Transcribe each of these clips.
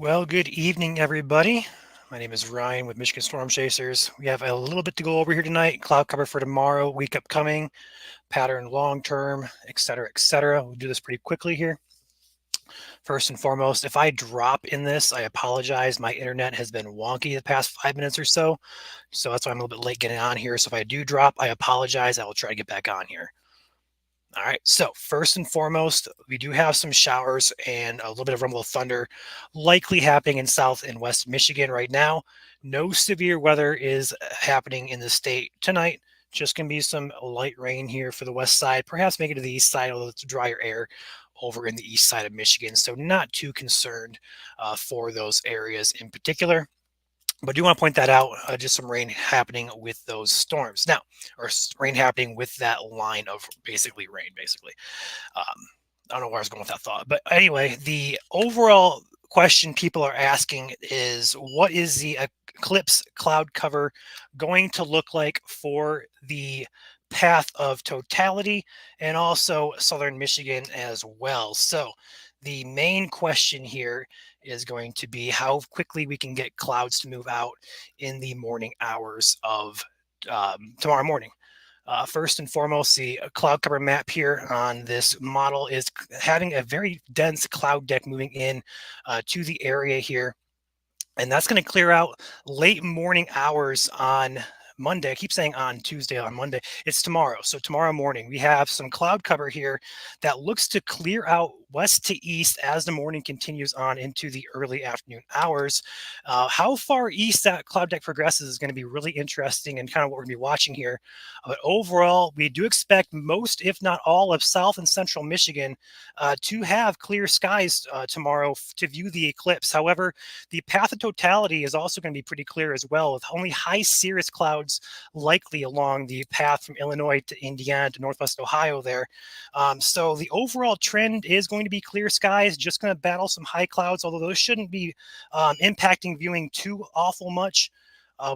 Well, good evening, everybody. My name is Ryan with Michigan Storm Chasers. We have a little bit to go over here tonight. Cloud cover for tomorrow, week upcoming, pattern long term, et cetera, et cetera. We'll do this pretty quickly here. First and foremost, if I drop in this, I apologize. My internet has been wonky the past 5 minutes or so. So that's why I'm a little bit late getting on here. So if I do drop, I apologize. I will try to get back on here. All right, so first and foremost, we do have some showers and a little bit of rumble of thunder likely happening in South and West Michigan right now. No severe weather is happening in the state tonight. Just going to be some light rain here for the west side, perhaps make it to the east side, although it's drier air over in the east side of Michigan. So not too concerned for those areas in particular. But I do want to point that out, just some rain happening with those storms now, or rain happening with that line of basically rain, basically. Um, I don't know where I was going with that thought. But anyway, the overall question people are asking is what is the eclipse cloud cover going to look like for the path of totality and also southern Michigan as well? So the main question here is going to be how quickly we can get clouds to move out in the morning hours of tomorrow morning. First and foremost, the cloud cover map here on this model is having a very dense cloud deck moving in to the area here. And that's going to clear out late morning hours on Monday. I keep saying on Tuesday, on Monday. It's tomorrow. So tomorrow morning, we have some cloud cover here that looks to clear out west to east as the morning continues on into the early afternoon hours. How far east that cloud deck progresses is going to be really interesting and kind of what we're going to be watching here. But overall, we do expect most, if not all, of South and Central Michigan to have clear skies tomorrow to view the eclipse. However, the path of totality is also going to be pretty clear as well, with only high cirrus clouds likely along the path from Illinois to Indiana to Northwest Ohio there. So the overall trend is going to be clear skies, just going to battle some high clouds, although those shouldn't be impacting viewing too awful much.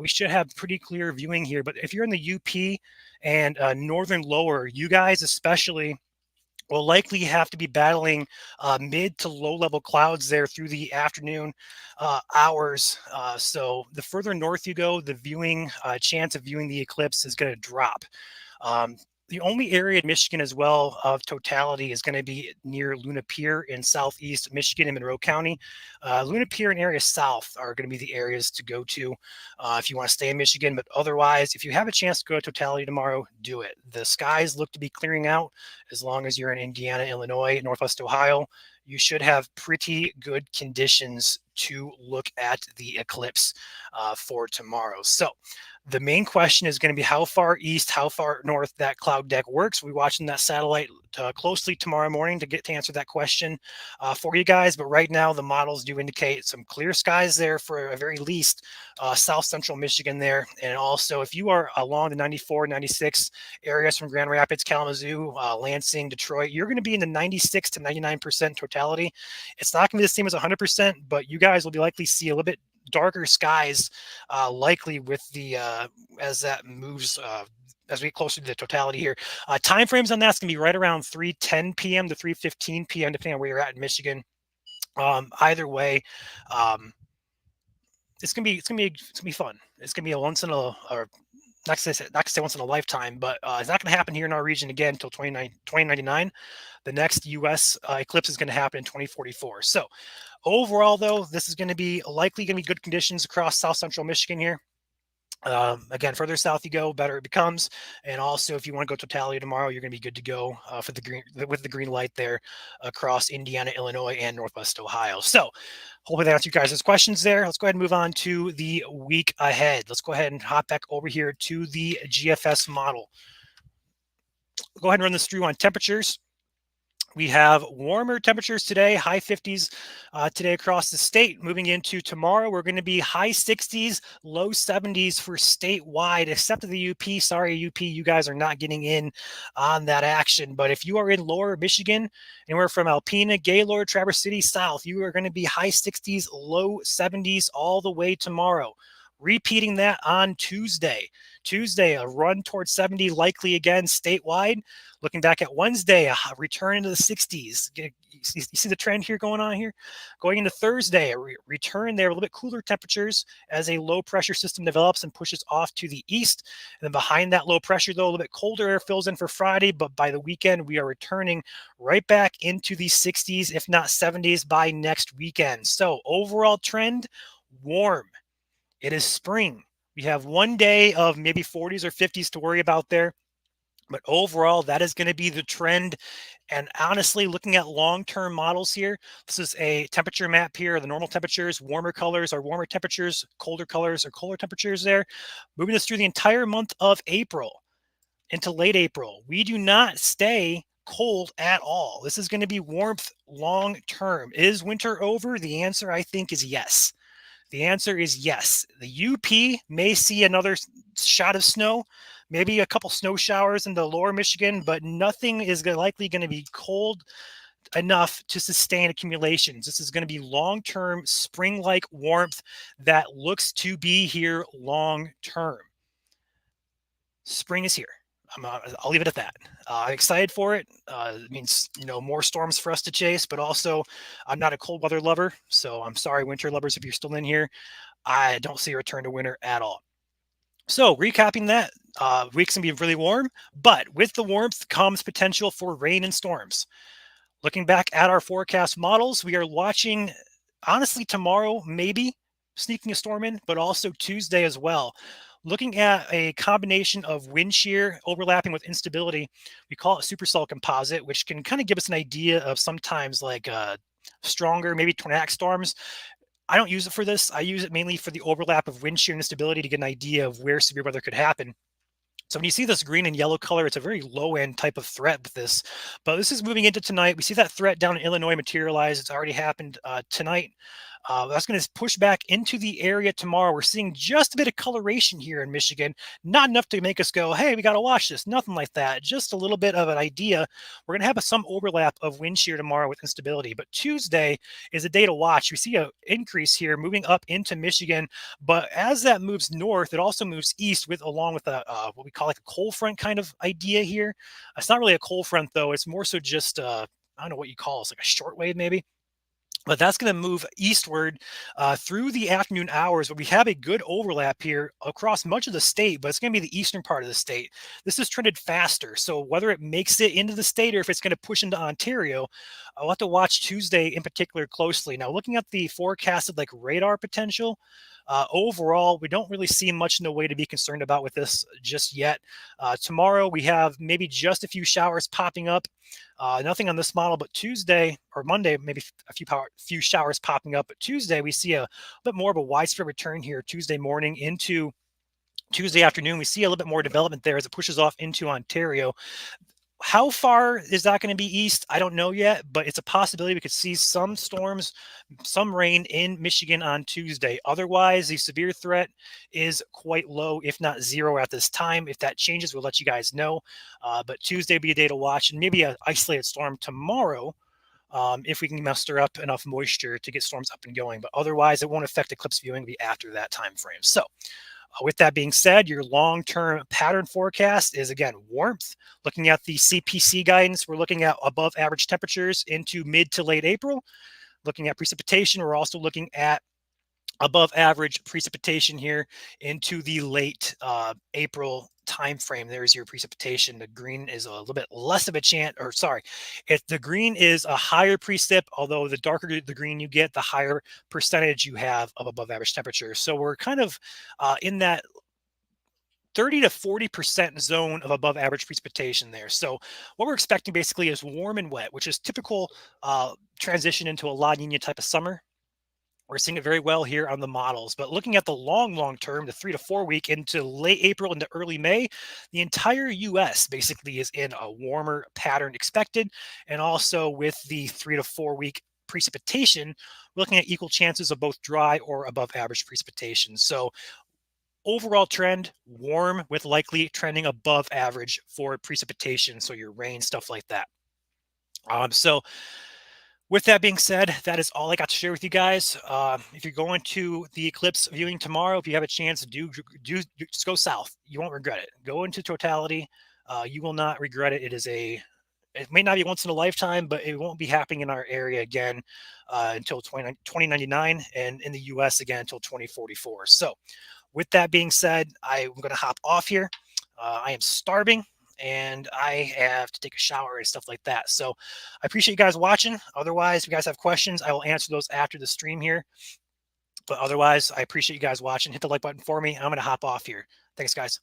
We should have pretty clear viewing here. But if you're in the UP and northern lower, you guys especially will likely have to be battling mid to low level clouds there through the afternoon hours. So the further north you go, the viewing chance of viewing the eclipse is going to drop. The only area in Michigan as well of totality is going to be near Luna Pier in southeast Michigan and Monroe County. Luna Pier and area south are going to be the areas to go to if you want to stay in Michigan. But otherwise, if you have a chance to go to totality tomorrow, do it. The skies look to be clearing out as long as you're in Indiana, Illinois, Northwest Ohio. You should have pretty good conditions to look at the eclipse for tomorrow. So the main question is going to be how far east, how far north that cloud deck works. We're watching that satellite closely tomorrow morning to answer that question for you guys. But right now, the models do indicate some clear skies there for at very least south central Michigan there. And also, if you are along the 94, 96 areas from Grand Rapids, Kalamazoo, Lansing, Detroit, you're going to be in the 96 to 99% totality. It's not going to be the same as 100%, but you guys will be likely see a little bit darker skies likely with the as that moves as we get closer to the totality here. Time frames on that's going to be right around 3:10 p.m. to 3:15 p.m. depending on where you're at in Michigan. Either way, it's gonna be fun. It's gonna be a once in a or not to say once in a lifetime, but it's not going to happen here in our region again until 2099. The next U.S. Eclipse is going to happen in 2044. So overall, though, this is going to be likely going to be good conditions across south central Michigan here. Again, further south you go, better it becomes. And also, if you want to go totality tomorrow, you're going to be good to go for the green light there across Indiana, Illinois, and Northwest Ohio. So, hopefully that answers you guys' questions there. Let's go ahead and move on to the week ahead. Let's go ahead and hop back over here to the GFS model. Go ahead and run this through on temperatures. We have warmer temperatures today, high 50s today across the state. Moving into tomorrow, we're going to be high 60s, low 70s for statewide, except for the UP. Sorry, UP, you guys are not getting in on that action. But if you are in lower Michigan, anywhere from Alpena, Gaylord, Traverse City, South, you are going to be high 60s, low 70s all the way tomorrow. Repeating that on Tuesday. Tuesday, a run towards 70 likely again statewide. Looking back at Wednesday, a return into the 60s. You see the trend here going on here? Going into Thursday, a return there, a little bit cooler temperatures as a low pressure system develops and pushes off to the east. And then behind that low pressure, though, a little bit colder air fills in for Friday. But by the weekend, we are returning right back into the 60s, if not 70s, by next weekend. So overall trend, warm. It is spring. We have one day of maybe 40s or 50s to worry about there. But overall, that is going to be the trend. And honestly, looking at long-term models here, this is a temperature map here. The normal temperatures, warmer colors are warmer temperatures, colder colors are colder temperatures there. Moving this through the entire month of April into late April, we do not stay cold at all. This is going to be warmth long-term. Is winter over? The answer, I think, is yes. The answer is yes. The UP may see another shot of snow, maybe a couple snow showers in the lower Michigan, but nothing is likely going to be cold enough to sustain accumulations. This is going to be long-term spring-like warmth that looks to be here long-term. Spring is here. I'll leave it at that. I'm excited for it. It means, more storms for us to chase, but also I'm not a cold weather lover. So I'm sorry, winter lovers, if you're still in here. I don't see a return to winter at all. So recapping that, weeks can be really warm, but with the warmth comes potential for rain and storms. Looking back at our forecast models, we are watching, honestly, tomorrow, maybe sneaking a storm in, but also Tuesday as well. Looking at a combination of wind shear overlapping with instability, we call it supercell composite, which can kind of give us an idea of sometimes like stronger, maybe tornadic storms. I don't use it for this. I use it mainly for the overlap of wind shear and instability to get an idea of where severe weather could happen. So when you see this green and yellow color, it's a very low end type of threat with this. But this is moving into tonight. We see that threat down in Illinois materialize. It's already happened tonight. That's going to push back into the area tomorrow. We're seeing just a bit of coloration here in Michigan, not enough to make us go, hey, we got to watch this. Nothing like that. Just a little bit of an idea. We're going to have some overlap of wind shear tomorrow with instability. But Tuesday is a day to watch. We see an increase here moving up into Michigan. But as that moves north, it also moves east along with what we call like a cold front kind of idea here. It's not really a cold front, though. It's more so just, I don't know what you call it. It's like a shortwave, maybe. But that's going to move eastward through the afternoon hours. But we have a good overlap here across much of the state, but it's going to be the eastern part of the state. This is trended faster. So whether it makes it into the state or if it's going to push into Ontario, I'll have to watch Tuesday in particular closely. Now, looking at the forecasted like radar potential, overall, we don't really see much in the way to be concerned about with this just yet. Tomorrow, we have maybe just a few showers popping up. Nothing on this model, but Tuesday or Monday, maybe a few showers popping up. But Tuesday, we see a bit more of a widespread return here. Tuesday morning into Tuesday afternoon, we see a little bit more development there as it pushes off into Ontario. How far is that going to be east? I don't know yet, but it's a possibility we could see some storms, some rain in Michigan on Tuesday. Otherwise, the severe threat is quite low, if not zero at this time. If that changes, we'll let you guys know. But Tuesday will be a day to watch, and maybe an isolated storm tomorrow if we can muster up enough moisture to get storms up and going. But otherwise, it won't affect eclipse viewing. It'll be after that time frame. So with that being said, your long-term pattern forecast is, again, warmth. Looking at the CPC guidance, we're looking at above average temperatures into mid to late April. Looking at precipitation, we're also looking at above average precipitation here into the late April time frame. There's your precipitation. The green is a little bit less of a chance, or sorry, if the green is a higher precip, although the darker the green you get, the higher percentage you have of above average temperature. So we're kind of in that 30 to 40% zone of above average precipitation there. So what we're expecting basically is warm and wet, which is typical transition into a La Nina type of summer. We're seeing it very well here on the models, but looking at the long term, the 3 to 4 week into late April into early May, the entire US basically is in a warmer pattern expected. And also with the 3 to 4 week precipitation, we're looking at equal chances of both dry or above average precipitation. So overall trend, warm with likely trending above average for precipitation. So your rain, stuff like that. So With that being said, that is all I got to share with you guys. If you're going to the eclipse viewing tomorrow, if you have a chance, do just go south. You won't regret it. Go into totality. You will not regret it. It may not be once in a lifetime, but it won't be happening in our area again until 2099, and in the US again until 2044. So, with that being said, I'm going to hop off here. I am starving and I have to take a shower and stuff like that. So, I appreciate you guys watching. Otherwise, if you guys have questions, I will answer those after the stream here. But otherwise, I appreciate you guys watching. Hit the like button for me. I'm going to hop off here. Thanks, guys.